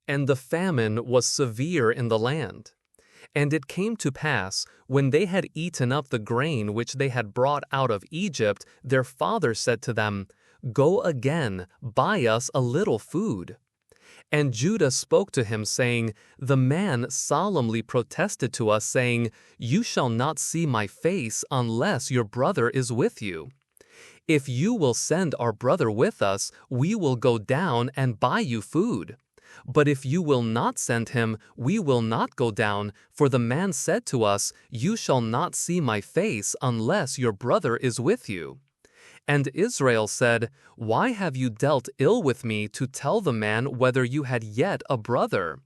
And the famine was severe in the land. And it came to pass, when they had eaten up the grain which they had brought out of Egypt, their father said to them, Go again, buy us a little food. And Judah spoke to him, saying, The man solemnly protested to us, saying, You shall not see my face unless your brother is with you. If you will send our brother with us, we will go down and buy you food. But if you will not send him, we will not go down, for the man said to us, You shall not see my face unless your brother is with you. And Israel said, Why have you dealt ill with me to tell the man whether you had yet a brother?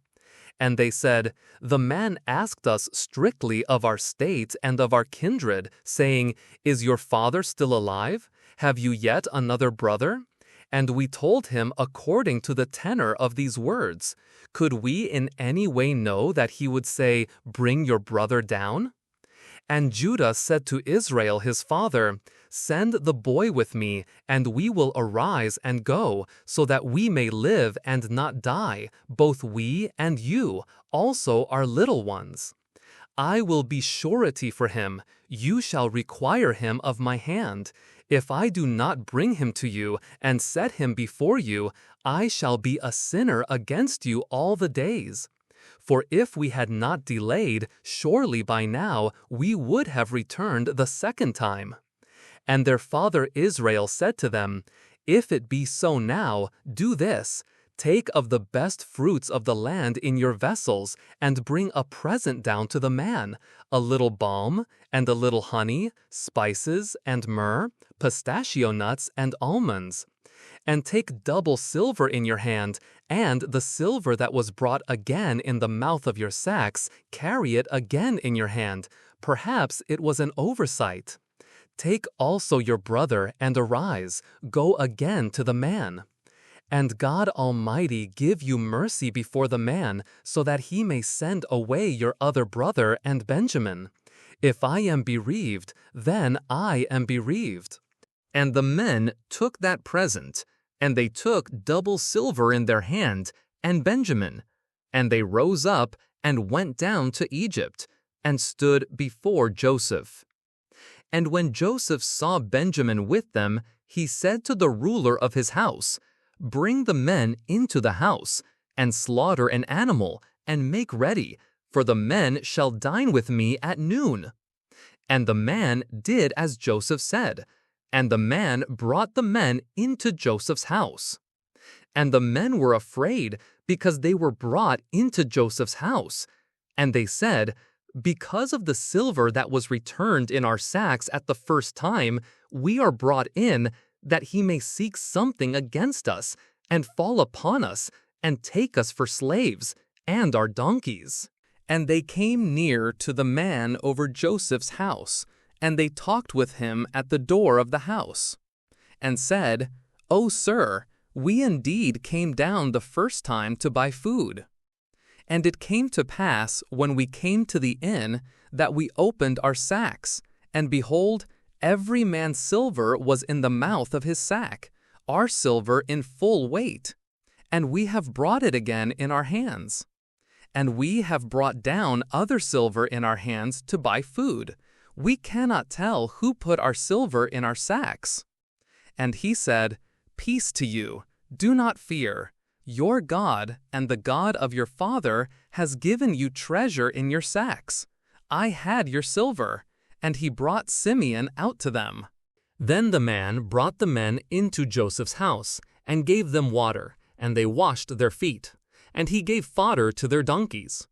And they said, The man asked us strictly of our state and of our kindred, saying, Is your father still alive? Have you yet another brother? And we told him according to the tenor of these words. Could we in any way know that he would say, Bring your brother down? And Judah said to Israel his father, Send the boy with me, and we will arise and go, so that we may live and not die, both we and you, also our little ones. I will be surety for him, you shall require him of my hand. If I do not bring him to you and set him before you, I shall be a sinner against you all the days. For if we had not delayed, surely by now we would have returned the second time. And their father Israel said to them, If it be so now, do this. Take of the best fruits of the land in your vessels, and bring a present down to the man, a little balm, and a little honey, spices, and myrrh, pistachio nuts, and almonds. And take double silver in your hand, and the silver that was brought again in the mouth of your sacks, carry it again in your hand. Perhaps it was an oversight. Take also your brother, and arise, go again to the man. And God Almighty give you mercy before the man, so that he may send away your other brother and Benjamin. If I am bereaved, then I am bereaved. And the men took that present, and they took double silver in their hand, and Benjamin. And they rose up and went down to Egypt, and stood before Joseph. And when Joseph saw Benjamin with them, he said to the ruler of his house, Bring the men into the house, and slaughter an animal, and make ready, for the men shall dine with me at noon. And the man did as Joseph said, and the man brought the men into Joseph's house. And the men were afraid, because they were brought into Joseph's house. And they said, Because of the silver that was returned in our sacks at the first time, we are brought in, that he may seek something against us, and fall upon us, and take us for slaves, and our donkeys. And they came near to the man over Joseph's house, and they talked with him at the door of the house, and said, O sir, we indeed came down the first time to buy food. And it came to pass, when we came to the inn, that we opened our sacks, and behold, every man's silver was in the mouth of his sack, our silver in full weight. And we have brought it again in our hands. And we have brought down other silver in our hands to buy food. We cannot tell who put our silver in our sacks. And he said, Peace to you, do not fear. Your God and the God of your father has given you treasure in your sacks. I had your silver. And he brought Simeon out to them. Then the man brought the men into Joseph's house, and gave them water, and they washed their feet. And he gave fodder to their donkeys.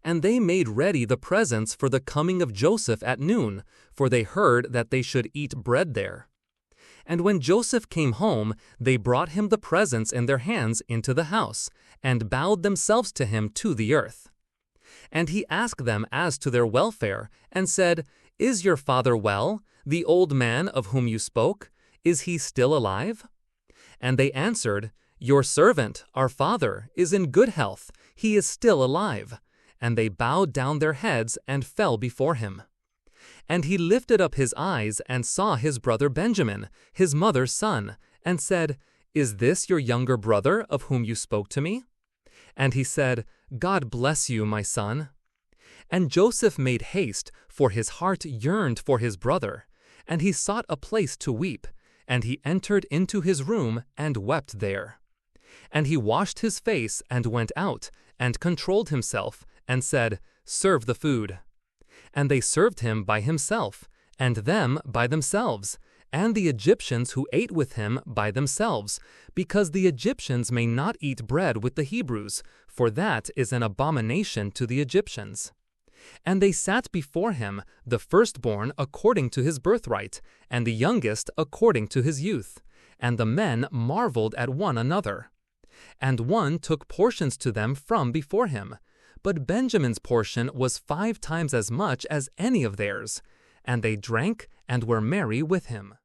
And they made ready the presents for the coming of Joseph at noon, for they heard that they should eat bread there. And when Joseph came home, they brought him the presents in their hands into the house, and bowed themselves to him to the earth. And he asked them as to their welfare, and said, Is your father well, the old man of whom you spoke? Is he still alive? And they answered, Your servant, our father, is in good health. He is still alive. And they bowed down their heads and fell before him. And he lifted up his eyes and saw his brother Benjamin, his mother's son, and said, Is this your younger brother of whom you spoke to me? And he said, God bless you, my son. And Joseph made haste, for his heart yearned for his brother. And he sought a place to weep, and he entered into his room and wept there. And he washed his face and went out, and controlled himself, and said, Serve the food. And they served him by himself, and them by themselves, and the Egyptians who ate with him by themselves, because the Egyptians may not eat bread with the Hebrews, for that is an abomination to the Egyptians. And they sat before him, the firstborn according to his birthright, and the youngest according to his youth. And the men marveled at one another. And one took portions to them from before him. But Benjamin's portion was 5 times as much as any of theirs. And they drank and were merry with him.